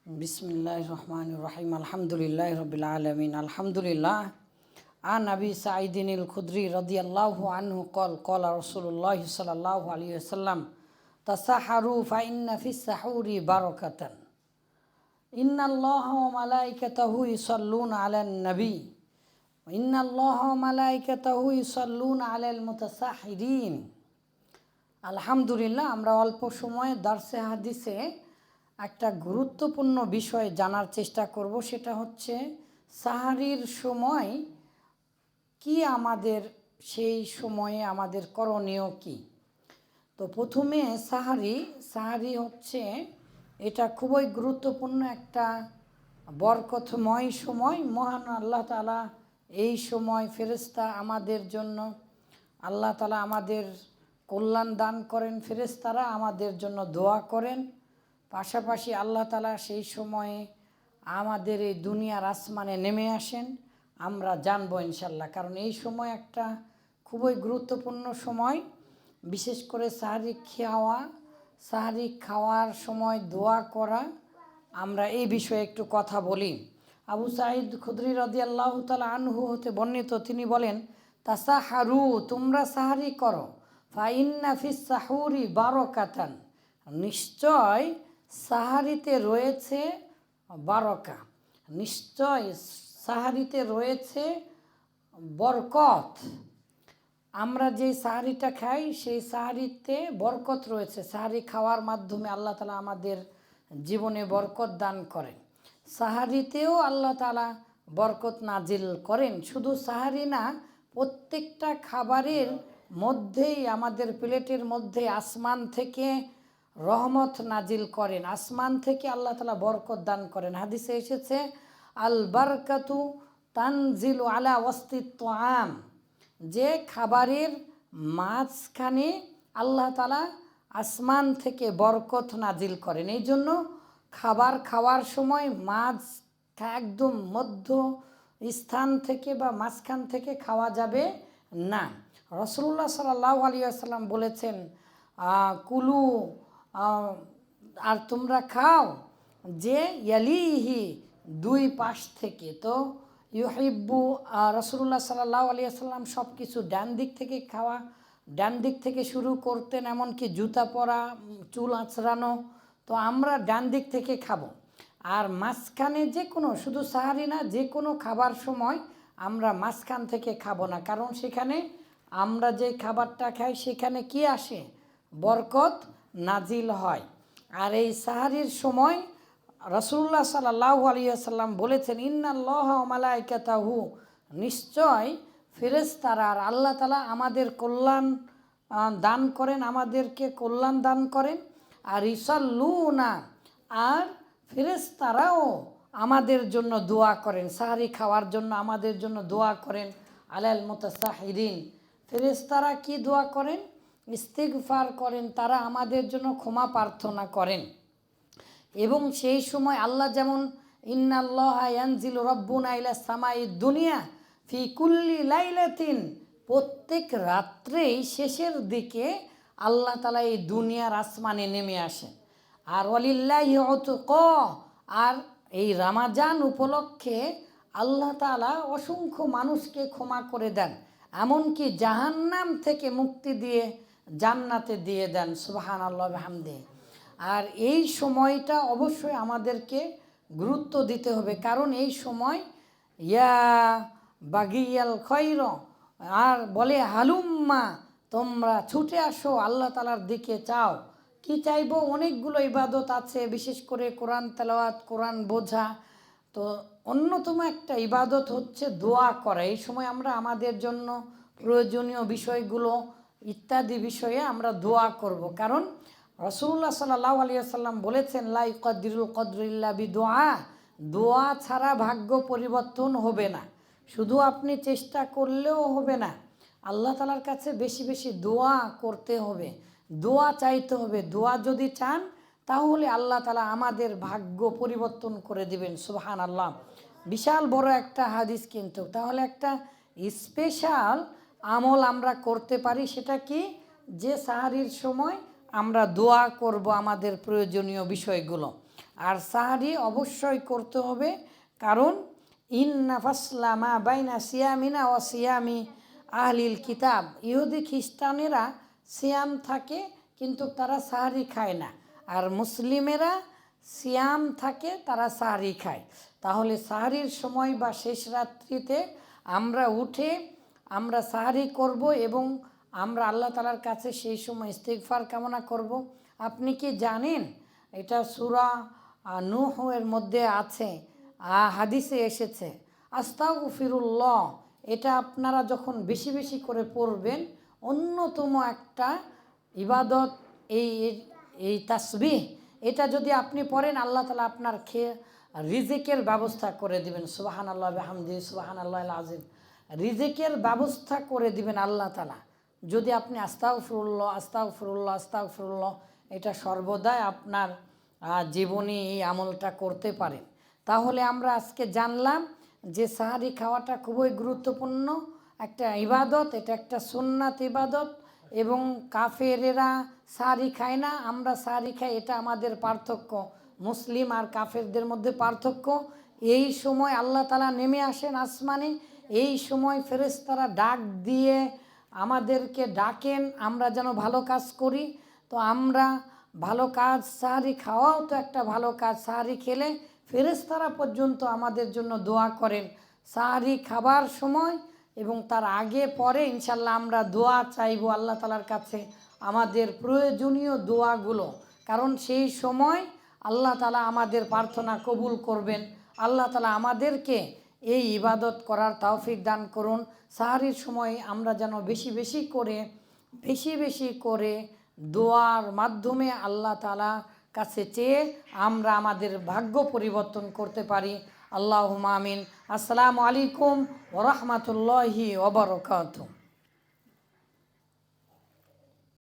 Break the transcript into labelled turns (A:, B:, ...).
A: बिस्मिल्लाहिर रहमानिर रहीम अल्हम्दुलिल्लाहि रब्बिल आलमीन अल्हम्दुलिल्लाह आन नबी सईदिनिल खुदरी रदियल्लाहु अन्हु क़ाल रसूलुल्लाह सल्लल्लाहु अलैहि वसल्लम तसहरु फ़इन्न फ़िस सहूरि बरकतन इन्नल्लाहा व मलाइकतहु युसल्लूना अलन नबी इन्नल्लाहा व मलाइकतहु युसल्लूना अलल मुतसाहिरीन। আলহামদুলিল্লাহ, আমরা অল্প সময়ে দার্সে হাদিসে একটা গুরুত্বপূর্ণ বিষয় জানার চেষ্টা করব। সেটা হচ্ছে সাহারির সময় কি আমাদের সেই সময়ে আমাদের করণীয় কি। তো প্রথমে সাহারি হচ্ছে এটা খুবই গুরুত্বপূর্ণ একটা বরকতময় সময়। মহান আল্লাহ তাআলা এই সময় ফেরেশতা আমাদের জন্য, আল্লাহ তাআলা আমাদের কল্যাণ দান করেন, ফেরেশতারা আমাদের জন্য দোয়া করেন। পাশাপাশি আল্লাহ তাআলা সেই সময়ে আমাদের এই দুনিয়ার আসমানে নেমে আসেন। আমরা জানবো ইনশাল্লাহ, কারণ এই সময় একটা খুবই গুরুত্বপূর্ণ সময়। বিশেষ করে সাহারি খাওয়ার সময় দোয়া করা, আমরা এই বিষয়ে একটু কথা বলি। আবু সাঈদ খুদরি রাদিয়াল্লাহু তাআলা আনহু হতে বর্ণিত, তিনি বলেন, তাসাহারু, তোমরা সাহারি করো, ফাইন্না ফিস সাহুরি বারাকাতান, নিশ্চয় সাহারিতে রয়েছে বারাকা, নিশ্চয় সাহারিতে রয়েছে বরকত। আমরা যে সাহারিটা খাই সেই সাহারিতে বরকত রয়েছে। সাহারি খাওয়ার মাধ্যমে আল্লাহ তাআলা আমাদের জীবনে বরকত দান করেন। সাহারিতেও আল্লাহ তাআলা বরকত নাজিল করেন। শুধু সাহারি না, প্রত্যেকটা খাবারের মধ্যেই, আমাদের প্লেটের মধ্যে আসমান থেকে রহমত নাজিল করেন, আসমান থেকে আল্লাহ তাআলা বরকত দান করেন। হাদিসে এসেছে, আল বারকাতু তানজিলু আলা ওয়াসতিত তাআম, যে খাবারের মাঝখানে আল্লাহ তাআলা আসমান থেকে বরকত নাজিল করেন। এই জন্য খাবার খাওয়ার সময় একদম মধ্য স্থান থেকে বা মাঝখান থেকে খাওয়া যাবে না। রাসূলুল্লাহ সাল্লাল্লাহু আলাইহি ওয়াসাল্লাম বলেছেন, কুলু, আর তোমরা খাও, যে ইয়ালিহি, দুই পাশ থেকে। তো ইউহিব্বু, রাসূলুল্লাহ সাল্লাল্লাহু আলাইহি ওয়াসাল্লাম সব কিছু ডান দিক থেকে খাওয়া, ডান দিক থেকে শুরু করতেন, এমনকি জুতা পরা, চুল আঁচড়ানো। তো আমরা ডান দিক থেকে খাবো। আর মাঝখানে যে কোনো, শুধু সাহারি না, যে কোনো খাবার সময় আমরা মাঝখান থেকে খাবো না, কারণ সেখানে আমরা যে খাবারটা খাই সেখানে কি আসে, বরকত নাজিল হয়। আর এই সাহারির সময় রাসূলুল্লাহ সাল্লাল্লাহু আলাইহি ওয়াসাল্লাম বলেছেন, ইন্নাল্লাহা ওয়া মালাইকাতাহু, নিশ্চয় ফেরেশতারা আর আল্লাহ তাআলা আমাদের কল্যাণ দান করেন, আমাদেরকে কল্যাণ দান করেন। আর ইসাল্লুনা, আর ফেরেশতারাও আমাদের জন্য দোয়া করেন, সাহারি খাওয়ার জন্য আমাদের জন্য দোয়া করেন। আলাল মুতাসাহিরিন, ফেরেশতারা কি দোয়া করেন, ইস্তিগফার করেন, তারা আমাদের জন্য ক্ষমা প্রার্থনা করেন। এবং সেই সময় আল্লাহ যেমন, ইন্নাল্লাহা ইয়ানজিলু রাব্বুনা ইলাস সামাইদ দুনিয়া ফি কুল্লি লাইলাতিন, প্রত্যেক রাত্রেই শেষের দিকে আল্লাহ তাআলা এই দুনিয়ার আসমানে নেমে আসেন। আর ওয়ালিল্লাহি উতকা, আর এই রমজান উপলক্ষে আল্লাহ তাআলা অসংখ্য মানুষকে ক্ষমা করে দেন, এমনকি জাহান্নাম থেকে মুক্তি দিয়ে জান্নাতে দিয়ে দেন। সুবহানাল্লাহ বিহামদিহি। আর এই সময়টা অবশ্যই আমাদেরকে গুরুত্ব দিতে হবে, কারণ এই সময় ইয়া বাগিয়াল খৈর, আর বলে হালুম্মা, তোমরা ছুটে আসো আল্লাহ তাআলার দিকে। চাও কি চাইবো, অনেকগুলো ইবাদত আছে, বিশেষ করে কোরআন তেলাওয়াত, কোরআন বোঝা। তো অন্যতম একটা ইবাদত হচ্ছে দোয়া করা। এই সময় আমরা আমাদের জন্য প্রয়োজনীয় বিষয়গুলো ইত্যাদি বিষয়ে আমরা দোয়া করব, কারণ রাসূলুল্লাহ সাল্লাল্লাহু আলাইহি ওয়াসাল্লাম বলেছেন, লা ইউকাদ্দিরুল কদর ইল্লা বিদুআ, দোয়া ছাড়া ভাগ্য পরিবর্তন হবে না। শুধু আপনি চেষ্টা করলেও হবে না, আল্লাহ তাআলার কাছে বেশি বেশি দোয়া করতে হবে, দোয়া চাইতে হবে। দোয়া যদি চান তাহলে আল্লাহ তাআলা আমাদের ভাগ্য পরিবর্তন করে দিবেন। সুবহানাল্লাহ, বিশাল বড় একটা হাদিস কিন্তু। তাহলে একটা স্পেশাল আমল আমরা করতে পারি, সেটা কি, যে সাহারির সময় আমরা দোয়া করব আমাদের প্রয়োজনীয় বিষয়গুলো। আর সাহারি অবশ্যই করতে হবে, কারণ ইন্না ফাসলা মা বাইনা সিয়ামিনা ও সিয়ামি আহলিল কিতাব, ইহুদি খ্রিস্টানেরা সিয়াম থাকে কিন্তু তারা সাহারি খায় না, আর মুসলিমেরা সিয়াম থাকে তারা সাহারি খায়। তাহলে সাহারির সময় বা শেষ রাত্রিতে আমরা উঠে আমরা সাহারি করব এবং আমরা আল্লাহ তাআলার কাছে সেই সময় ইস্তিগফার কামনা করব। আপনি কি জানেন এটা সূরা নূহ এর মধ্যে আছে, হাদিসে এসেছে আস্তাগফিরুল্লাহ। এটা আপনারা যখন বেশি বেশি করে পড়বেন, অন্যতম একটা ইবাদত এই এই তাসবিহ, এটা যদি আপনি পড়েন আল্লাহ তাআলা আপনার রিজিকের ব্যবস্থা করে দিবেন। সুবহানাল্লাহ বিহামদিহি সুবহানাল্লাহিল আযীম, রিজিকের ব্যবস্থা করে দিবেন আল্লাহ তাআলা যদি আপনি আস্তাগফিরুল্লাহ আস্তাগফিরুল্লাহ আস্তাগফিরুল্লাহ এটা সর্বদাই আপনার জীবনে এই আমলটা করতে পারেন। তাহলে আমরা আজকে জানলাম যে সাহারি খাওয়াটা খুবই গুরুত্বপূর্ণ একটা ইবাদত, এটা একটা সুন্নাত ইবাদত, এবং কাফেরেরা সাহারি খায় না, আমরা সাহারি খাই, এটা আমাদের পার্থক্য। মুসলিম আর কাফেরদের মধ্যে পার্থক্য। এই সময় আল্লাহ তাআলা নেমে আসেন আসমানে, এই সময় ফেরেশতারা ডাক দিয়ে আমাদেরকে ডাকেন আমরা যেন ভালো কাজ করি। তো আমরা ভালো কাজ, সাহারি খাওয়াও তো একটা ভালো কাজ। সাহারি খেলে ফেরেশতারা পর্যন্ত আমাদের জন্য দোয়া করেন। সাহারি খাবার সময় এবং তার আগে পরে ইনশাল্লাহ আমরা দোয়া চাইবো আল্লাহ তাআলার কাছে, আমাদের প্রয়োজনীয় দোয়াগুলো, কারণ সেই সময় আল্লাহ তাআলা আমাদের প্রার্থনা কবুল করবেন। আল্লাহ তাআলা আমাদেরকে এই ইবাদত করার তৌফিক দান করুন। সাহারির সময় আমরা যেন বেশি বেশি করে দোয়ার মাধ্যমে আল্লাহ তাআলা কাছে চেয়ে আমরা আমাদের ভাগ্য পরিবর্তন করতে পারি। আল্লাহুম্মা আমিন। আসসালামু আলাইকুম ওয়া রাহমাতুল্লাহি ওয়া বারাকাতুহু।